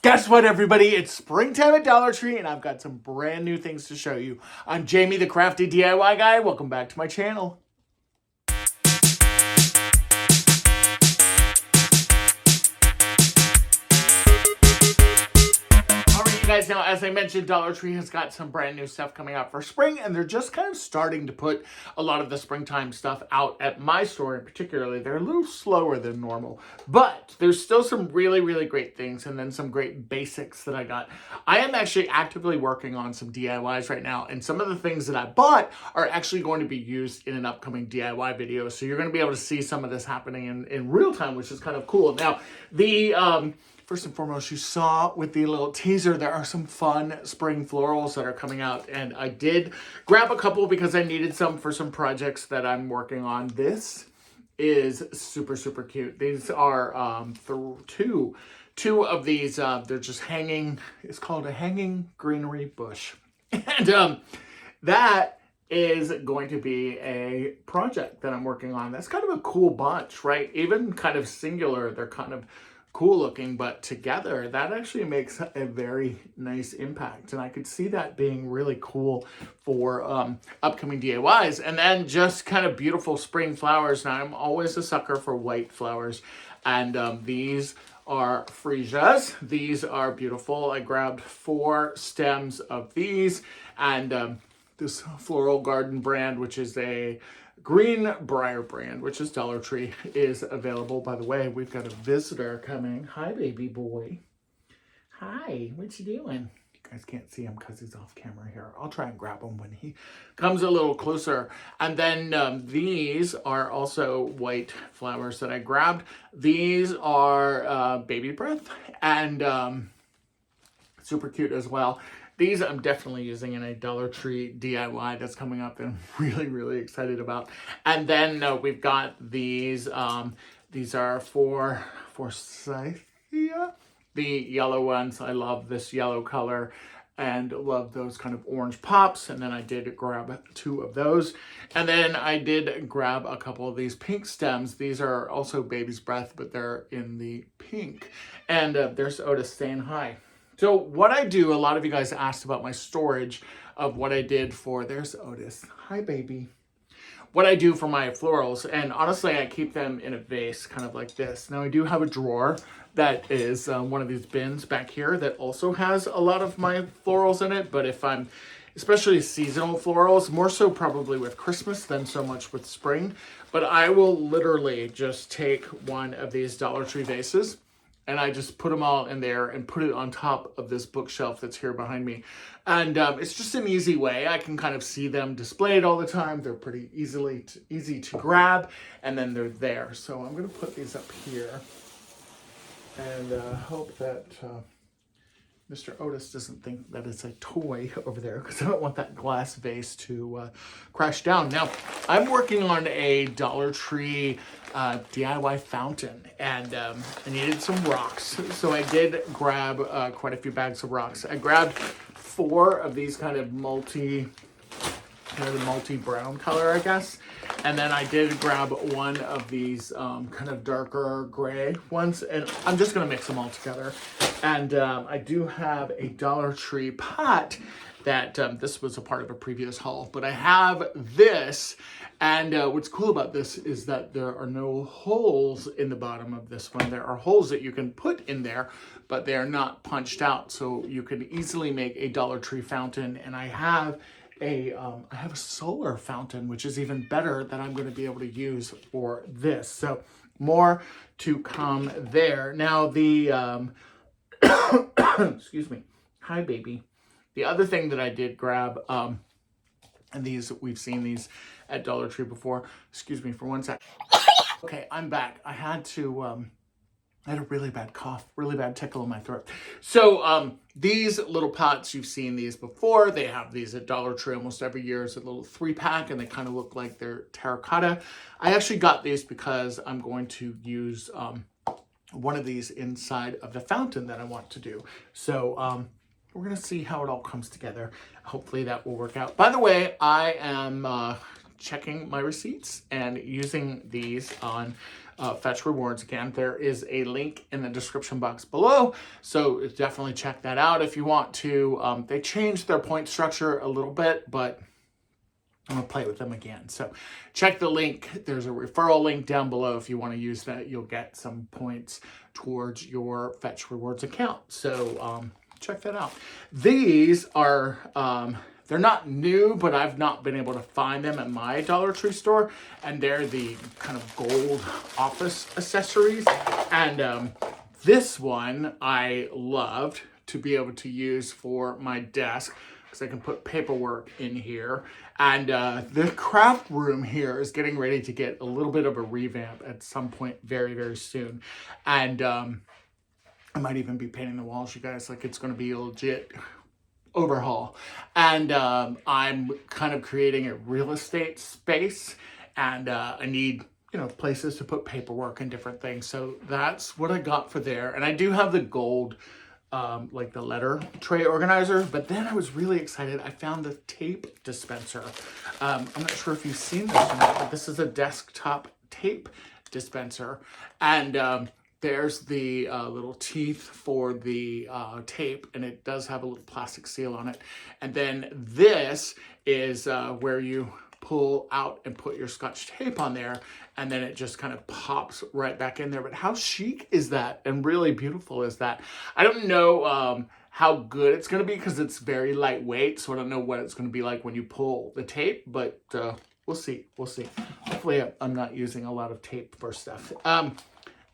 Guess what, everybody? It's springtime at Dollar Tree, and I've got some brand new things to show you. I'm Jamie, the crafty DIY guy. Welcome back to my channel. Guys, now as I mentioned, Dollar Tree has got some brand new stuff coming out for spring, and they're just kind of starting to put a lot of the springtime stuff out at my store in particularly. They're a little slower than normal, but there's still some really great things, and then some great basics that I got. I am actually actively working on some DIYs right now, and some of the things that I bought are actually going to be used in an upcoming DIY video, so you're going to be able to see some of this happening in real time, which is kind of cool. Now, first and foremost, you saw with the little teaser, there are some fun spring florals that are coming out. And I did grab a couple because I needed some for some projects that I'm working on. This is super cute. These are two of these. They're just hanging. It's called a hanging greenery bush. And that is going to be a project that I'm working on. That's kind of a cool bunch, right? Even kind of singular, they're kind of cool looking, but together that actually makes a very nice impact, and I could see that being really cool for upcoming DIYs. And then just kind of beautiful spring flowers. Now, I'm always a sucker for white flowers, and these are freesias. These are beautiful. I grabbed 4 stems of these, and this Floral Garden brand, which is a Greenbrier brand, which is Dollar Tree, is available. By the way, we've got a visitor coming. Hi, baby boy. Hi, what you doing? You guys can't see him because he's off camera here. I'll try and grab him when he comes a little closer. And then these are also white flowers that I grabbed. These are baby breath, and super cute as well. These I'm definitely using in a Dollar Tree DIY that's coming up that I'm really excited about. And then we've got these. These are for Forsythia, the yellow ones. I love this yellow color and love those kind of orange pops. And then I did grab 2 of those. And then I did grab a couple of these pink stems. These are also baby's breath, but they're in the pink. And there's Otis saying hi. So what I do, a lot of you guys asked about my storage of what I did for, there's Otis. Hi, baby. What I do for my florals, and honestly, I keep them in a vase, kind of like this. Now, I do have a drawer that is one of these bins back here that also has a lot of my florals in it, but if I'm, especially seasonal florals, more so probably with Christmas than so much with spring, but I will literally just take one of these Dollar Tree vases, and I just put them all in there and put it on top of this bookshelf that's here behind me. And it's just an easy way. I can kind of see them displayed all the time. They're pretty easy to grab, and then they're there. So I'm going to put these up here and hope that Mr. Otis doesn't think that it's a toy over there, because I don't want that glass vase to crash down. Now, I'm working on a Dollar Tree DIY fountain, and I needed some rocks. So I did grab quite a few bags of rocks. I grabbed 4 of these kind of multi-brown color, I guess. And then I did grab 1 of these kind of darker gray ones, and I'm just gonna mix them all together. And I do have a Dollar Tree pot that this was a part of a previous haul, but I have this, and what's cool about this is that there are no holes in the bottom of this one. There are holes that you can put in there, but they are not punched out, so you can easily make a Dollar Tree fountain. And I have a solar fountain, which is even better, that I'm going to be able to use for this. So more to come there. Now the excuse me. Hi, baby. The other thing that I did grab, and these, we've seen these at Dollar Tree before. Excuse me for 1 sec. Okay, I'm back. I had a really bad cough, really bad tickle in my throat. So these little pots, you've seen these before. They have these at Dollar Tree almost every year. It's a little 3-pack, and they kind of look like they're terracotta. I actually got these because I'm going to use one of these inside of the fountain that I want to do. So we're going to see how it all comes together. Hopefully that will work out. By the way, I am checking my receipts and using these on fetch rewards. Again, there is a link in the description box below, so definitely check that out if you want to. They changed their point structure a little bit, but I'm going to play with them again. So check the link. There's a referral link down below. If you want to use that, you'll get some points towards your Fetch Rewards account. So check that out. These are, they're not new, but I've not been able to find them at my Dollar Tree store. And they're the kind of gold office accessories. And this one I loved to be able to use for my desk, because I can put paperwork in here. And the craft room here is getting ready to get a little bit of a revamp at some point very, very soon. And I might even be painting the walls, you guys. Like, it's going to be a legit overhaul. And I'm kind of creating a real estate space. And I need, you know, places to put paperwork and different things. So that's what I got for there. And I do have the gold like the letter tray organizer, but then I was really excited. I found the tape dispenser. I'm not sure if you've seen this or not, but this is a desktop tape dispenser. And there's the little teeth for the tape, and it does have a little plastic seal on it. And then this is where you pull out and put your Scotch tape on there, and then it just kind of pops right back in there. But how chic is that, and really beautiful is that? I don't know how good it's going to be because it's very lightweight, so I don't know what it's going to be like when you pull the tape, but we'll see. Hopefully I'm not using a lot of tape for stuff.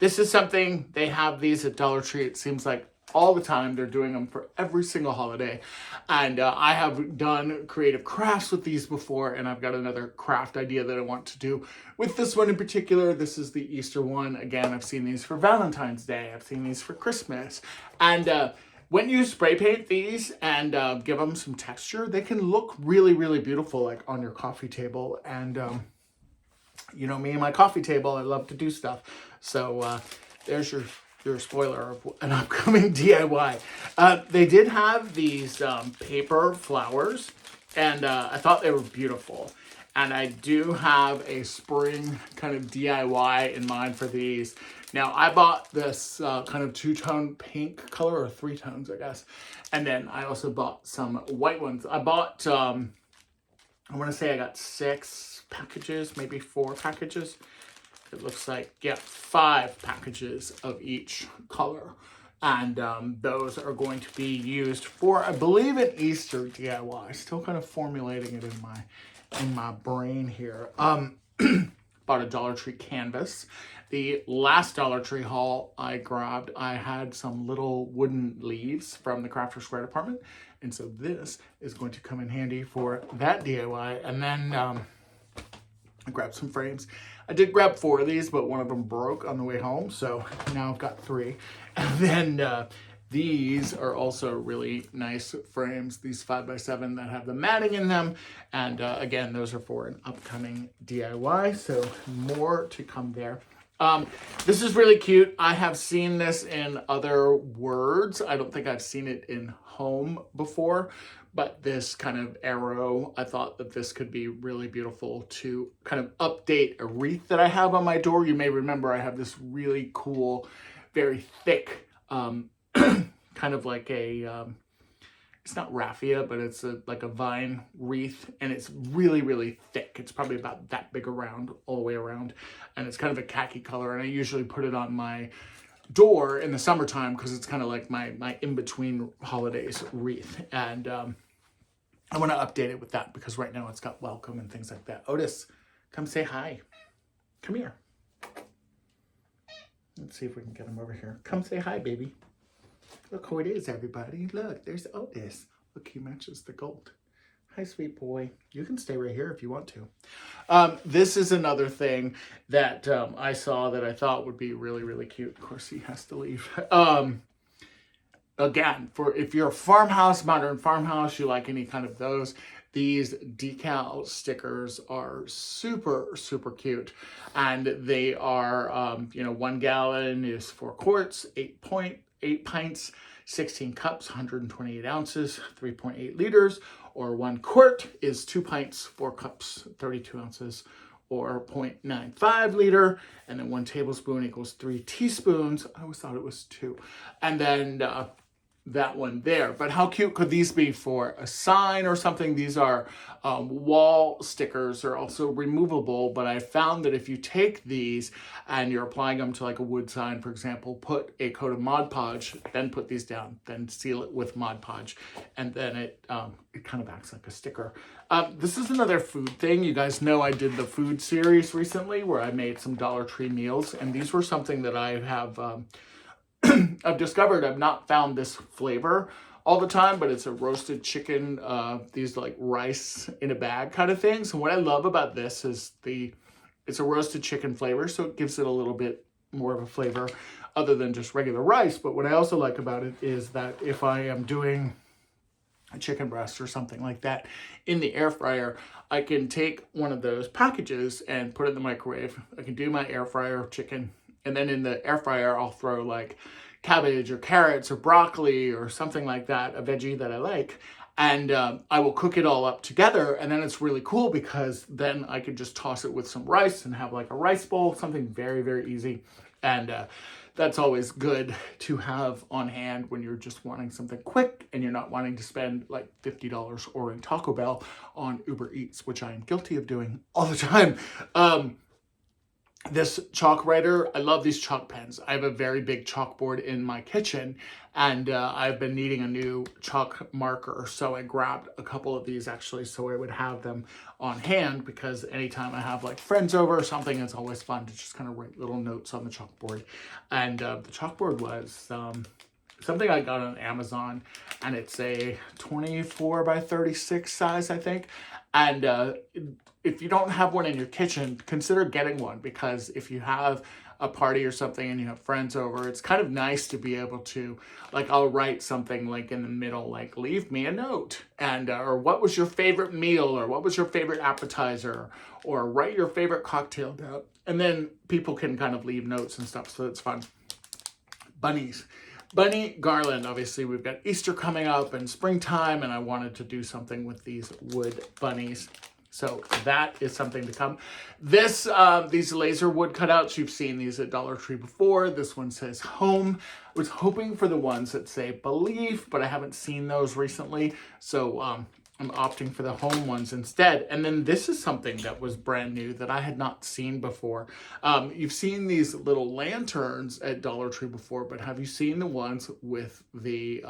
This is something, they have these at Dollar Tree, it seems like all the time. They're doing them for every single holiday. And I have done creative crafts with these before, and I've got another craft idea that I want to do with this one in particular. This is the Easter one. Again, I've seen these for Valentine's Day. I've seen these for Christmas. And when you spray paint these and give them some texture, they can look really, really beautiful, like on your coffee table. And you know me and my coffee table, I love to do stuff. So there's your spoiler of an upcoming DIY. They did have these paper flowers, and I thought they were beautiful. And I do have a spring kind of DIY in mind for these. Now, I bought this kind of two-tone pink color, or three tones, I guess. And then I also bought some white ones. I bought, I want to say I got 6 packages, maybe 4 packages. It looks like, yeah, 5 packages of each color. And those are going to be used for, I believe, an Easter DIY. Still kind of formulating it in my brain here. Bought a Dollar Tree canvas. The last Dollar Tree haul I grabbed, I had some little wooden leaves from the Crafters Square department. And so this is going to come in handy for that DIY. And then I grabbed some frames. I did grab 4 of these, but one of them broke on the way home. So now I've got 3. And then these are also really nice frames, these 5x7 that have the matting in them. And again, those are for an upcoming DIY. So more to come there. This is really cute. I have seen this in other words. I don't think I've seen it in home before. But this kind of arrow, I thought that this could be really beautiful to kind of update a wreath that I have on my door. You may remember I have this really cool, very thick, kind of like a, it's not raffia, but it's like a vine wreath. And it's really, really thick. It's probably about that big around, all the way around. And it's kind of a khaki color. And I usually put it on my door in the summertime because it's kind of like my in-between holidays wreath. And I want to update it with that because right now it's got welcome and things like that. Otis, come say hi. Come here. Let's see if we can get him over here. Come say hi, baby. Look who it is, everybody. Look, there's Otis. Look, he matches the gold. Hi, sweet boy. You can stay right here if you want to. This is another thing that I saw that I thought would be really, really cute. Of course, he has to leave. Again, for if you're a farmhouse, modern farmhouse, you like any kind of those, these decal stickers are super, super cute. And they are, you know, 1 gallon is 4 quarts, 8 pints, 16 cups, 128 ounces, 3.8 liters, or 1 quart is 2 pints, 4 cups, 32 ounces, or 0.95 liter, and then 1 tablespoon equals 3 teaspoons. I always thought it was 2. And then that one there. But how cute could these be for a sign or something? These are wall stickers. They're also removable, but I found that if you take these and you're applying them to like a wood sign, for example, put a coat of Mod Podge, then put these down, then seal it with Mod Podge, and then it kind of acts like a sticker. This is another food thing. You guys know I did the food series recently where I made some Dollar Tree meals, and these were something that I have I've discovered. I've not found this flavor all the time, but it's a roasted chicken, these like rice in a bag kind of things. And what I love about this is it's a roasted chicken flavor, so it gives it a little bit more of a flavor other than just regular rice. But what I also like about it is that if I am doing a chicken breast or something like that in the air fryer, I can take one of those packages and put it in the microwave. I can do my air fryer chicken, and then in the air fryer, I'll throw like cabbage or carrots or broccoli or something like that, a veggie that I like. And I will cook it all up together. And then it's really cool because then I could just toss it with some rice and have like a rice bowl, something very, very easy. And that's always good to have on hand when you're just wanting something quick and you're not wanting to spend like $50 ordering Taco Bell on Uber Eats, which I am guilty of doing all the time. This chalk writer, I love these chalk pens. I have a very big chalkboard in my kitchen, and I've been needing a new chalk marker, so I grabbed a couple of these actually so I would have them on hand, because anytime I have like friends over or something, it's always fun to just kind of write little notes on the chalkboard. And the chalkboard was something I got on Amazon, and it's a 24 by 36 size, I think. And if you don't have one in your kitchen, consider getting one, because if you have a party or something and you have friends over, it's kind of nice to be able to, like, I'll write something like in the middle, like, leave me a note, and or what was your favorite meal, or what was your favorite appetizer, or write your favorite cocktail down, and then people can kind of leave notes and stuff, so it's fun. Bunnies. Bunny garland. Obviously, we've got Easter coming up and springtime, and I wanted to do something with these wood bunnies. So that is something to come. These laser wood cutouts, you've seen these at Dollar Tree before. This one says home. I was hoping for the ones that say belief, but I haven't seen those recently. So I'm opting for the home ones instead. And then this is something that was brand new that I had not seen before. You've seen these little lanterns at Dollar Tree before, but have you seen the ones with the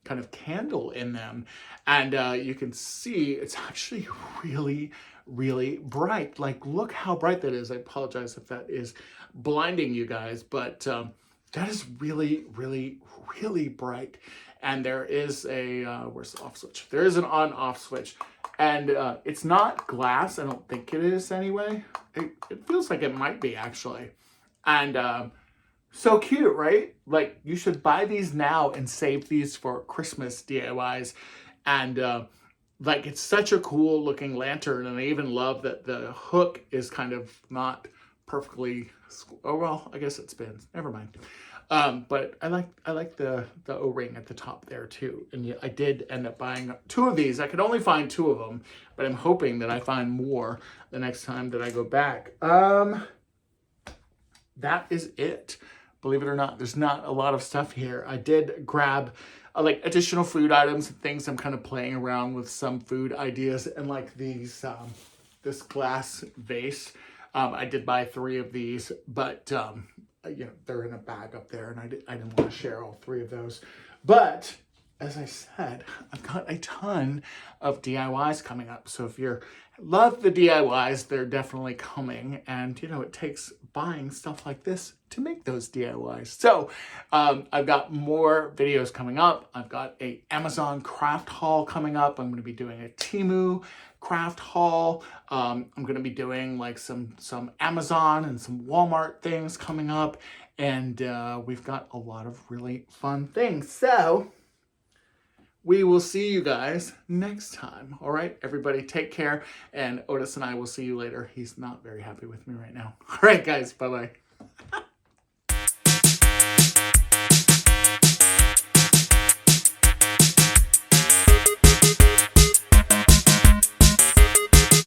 kind of candle in them? And you can see it's actually really, really bright. Like, look how bright that is. I apologize if that is blinding you guys, but that is really, really, really bright. And there is a, where's the off switch? There is an on-off switch. And it's not glass. I don't think it is anyway. It feels like it might be, actually. And so cute, right? Like, you should buy these now and save these for Christmas DIYs. And like, it's such a cool looking lantern. And I even love that the hook is kind of not perfectly, oh, well, I guess it spins. Never mind. But I like the O-ring at the top there too. And yeah, I did end up buying 2 of these. I could only find 2 of them, but I'm hoping that I find more the next time that I go back. That is it. Believe it or not, there's not a lot of stuff here. I did grab like additional food items and things. I'm kind of playing around with some food ideas, and like these, this glass vase. I did buy 3 of these, but you know, they're in a bag up there, and I didn't want to share all 3 of those. But as I said, I've got a ton of DIYs coming up. So if you love the DIYs, they're definitely coming. And, you know, it takes buying stuff like this to make those DIYs. So I've got more videos coming up. I've got a Amazon craft haul coming up. I'm going to be doing a Temu craft haul. I'm going to be doing like some Amazon and some Walmart things coming up. And we've got a lot of really fun things. So we will see you guys next time. All right, everybody, take care. And Otis and I will see you later. He's not very happy with me right now. All right, guys, bye-bye.